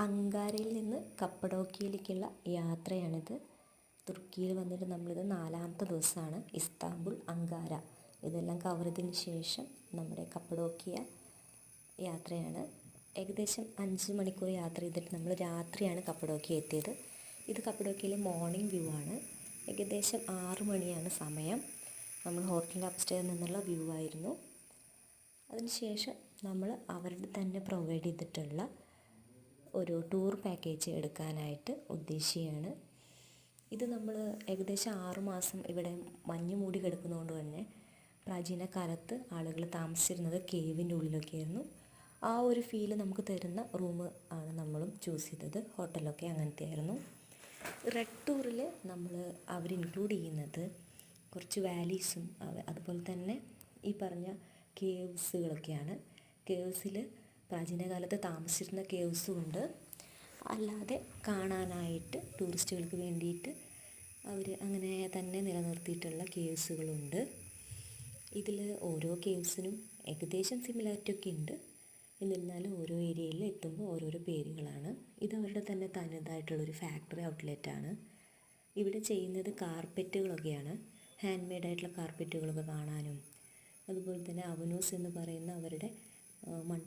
അങ്കാരയിൽ നിന്ന് കപ്പഡോക്യയിലേക്കുള്ള യാത്രയാണിത്. തുർക്കിയിൽ വന്നിട്ട് നമ്മളിത് 4-ാമത്തെ ദിവസമാണ്. ഇസ്താംബുൾ, അങ്കാര ഇതെല്ലാം കവർ ചെയ്തതിന് ശേഷം നമ്മുടെ കപ്പഡോക്യ യാത്രയാണ്. ഏകദേശം 5 മണിക്കൂർ യാത്ര ചെയ്തിട്ട് നമ്മൾ രാത്രിയാണ് കപ്പഡോക്യ എത്തിയത്. ഇത് കപ്പഡോക്യയിലെ മോർണിംഗ് വ്യൂ ആണ്. ഏകദേശം 6 മണിയാണ് സമയം. നമ്മൾ ഹോട്ടലിൻ്റെ അപ്സ്റ്റെയറിൽ നിന്നുള്ള വ്യൂ ആയിരുന്നു. അതിനുശേഷം നമ്മൾ അവരുടെ തന്നെ പ്രൊവൈഡ് ചെയ്തിട്ടുള്ള ഒരു ടൂർ പാക്കേജ് എടുക്കാനായിട്ട് ഉദ്ദേശിക്കുകയാണ്. ഇത് നമ്മൾ ഏകദേശം 6 മാസം ഇവിടെ മഞ്ഞ് മൂടി കിടക്കുന്നതുകൊണ്ട് തന്നെ പ്രാചീന കാലത്ത് ആളുകൾ താമസിച്ചിരുന്നത് കേവിൻ്റെ ഉള്ളിലൊക്കെയായിരുന്നു. ആ ഒരു ഫീല് നമുക്ക് തരുന്ന റൂം ആണ് നമ്മളും ചൂസ് ചെയ്തത്. ഹോട്ടലൊക്കെ അങ്ങനത്തെ ആയിരുന്നു. റെഡ് ടൂറിൽ അവർ ഇൻക്ലൂഡ് ചെയ്യുന്നത് കുറച്ച് വാലീസും അതുപോലെ തന്നെ ഈ പറഞ്ഞ കേവ്സുകളൊക്കെയാണ്. കേവ്സിൽ പ്രാചീന കാലത്ത് താമസിച്ചിരുന്ന കേവ്സും ഉണ്ട്. അല്ലാതെ കാണാനായിട്ട് ടൂറിസ്റ്റുകൾക്ക് വേണ്ടിയിട്ട് അവർ അങ്ങനെ തന്നെ നിലനിർത്തിയിട്ടുള്ള കേവ്സുകളുണ്ട്. ഇതിൽ ഓരോ കേവ്സിനും ഏകദേശം സിമിലാരിറ്റി ഒക്കെ ഉണ്ട്. എന്നിരുന്നാലും ഓരോ ഏരിയയിൽ എത്തുമ്പോൾ ഓരോരോ പേരുകളാണ്. ഇത് അവരുടെ തന്നെ തനതായിട്ടുള്ളൊരു ഫാക്ടറി ഔട്ട്ലെറ്റാണ്. ഇവിടെ ചെയ്യുന്നത് കാർപ്പറ്റുകളൊക്കെയാണ്. ഹാൻഡ് മെയ്ഡായിട്ടുള്ള കാർപ്പറ്റുകളൊക്കെ കാണാനും അതുപോലെ തന്നെ അവനൂസ് എന്ന് പറയുന്ന അവരുടെ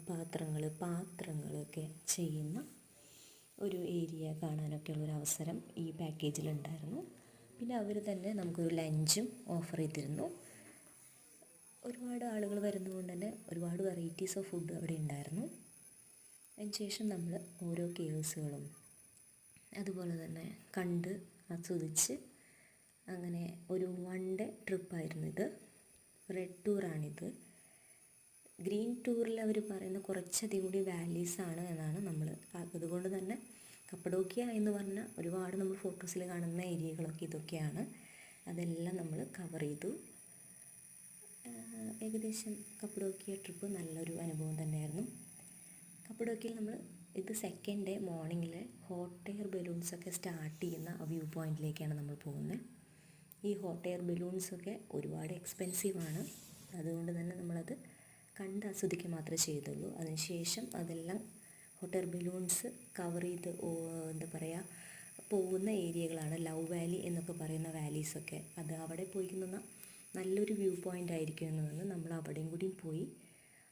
പാത്രങ്ങളൊക്കെ ചെയ്യുന്ന ഒരു ഏരിയ കാണാനൊക്കെ ഉള്ളൊരു അവസരം ഈ പാക്കേജിലുണ്ടായിരുന്നു. പിന്നെ അവർ തന്നെ നമുക്കൊരു ലഞ്ചും ഓഫർ ചെയ്തിരുന്നു. ഒരുപാട് ആളുകൾ വരുന്നതുകൊണ്ട് തന്നെ ഒരുപാട് വെറൈറ്റീസ് ഓഫ് ഫുഡ് അവിടെ ഉണ്ടായിരുന്നു. അതിനുശേഷം നമ്മൾ ഓരോ കേവ്സുകളും അതുപോലെ തന്നെ കണ്ട് ആസ്വദിച്ച് അങ്ങനെ ഒരു 1 ഡേ ട്രിപ്പായിരുന്നു ഇത്. റെഡ് ടൂറാണിത്. ഗ്രീൻ ടൂറിൽ അവർ പറയുന്ന കുറച്ചധികം കൂടി വാലീസാണ് എന്നാണ് നമ്മൾ. അതുകൊണ്ട് തന്നെ കപ്പഡോക്യ എന്ന് പറഞ്ഞാൽ ഒരുപാട് നമ്മൾ ഫോട്ടോസിൽ കാണുന്ന ഏരിയകളൊക്കെ ഇതൊക്കെയാണ്. അതെല്ലാം നമ്മൾ കവർ ചെയ്തു. ഏകദേശം കപ്പഡോക്യ ട്രിപ്പ് നല്ലൊരു അനുഭവം തന്നെയായിരുന്നു. കപ്പഡോക്യയിൽ ഇത് 2nd ഡേ മോർണിംഗിൽ ഹോട്ട് എയർ ബലൂൺസൊക്കെ സ്റ്റാർട്ട് ചെയ്യുന്ന വ്യൂ പോയിൻറ്റിലേക്കാണ് നമ്മൾ പോകുന്നത്. ഈ ഹോട്ട് എയർ ബലൂൺസൊക്കെ ഒരുപാട് എക്സ്പെൻസീവാണ്. അതുകൊണ്ട് തന്നെ നമ്മളത് കണ്ട് ആസ്വദിക്കുക മാത്രമേ ചെയ്തുള്ളൂ. അതിനുശേഷം അതെല്ലാം ഹോട്ട് എയർ ബലൂൺസ് കവർ ചെയ്ത് പോകുന്ന ഏരിയകളാണ്. ലവ് വാലി എന്നൊക്കെ പറയുന്ന വാലീസൊക്കെ. അത് അവിടെ പോയി നിന്നാൽ നല്ലൊരു വ്യൂ പോയിൻ്റ് ആയിരിക്കും എന്ന് പറഞ്ഞ് നമ്മൾ അവിടെയും കൂടിയും പോയി.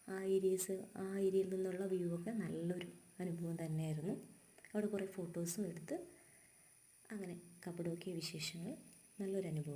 ആ ഏരിയയിൽ നിന്നുള്ള വ്യൂ ഒക്കെ നല്ലൊരു അനുഭവം തന്നെയായിരുന്നു. അവിടെ കുറേ ഫോട്ടോസും എടുത്ത് അങ്ങനെ കപ്പഡോക്യ വിശേഷങ്ങൾ നല്ലൊരു അനുഭവമാണ്.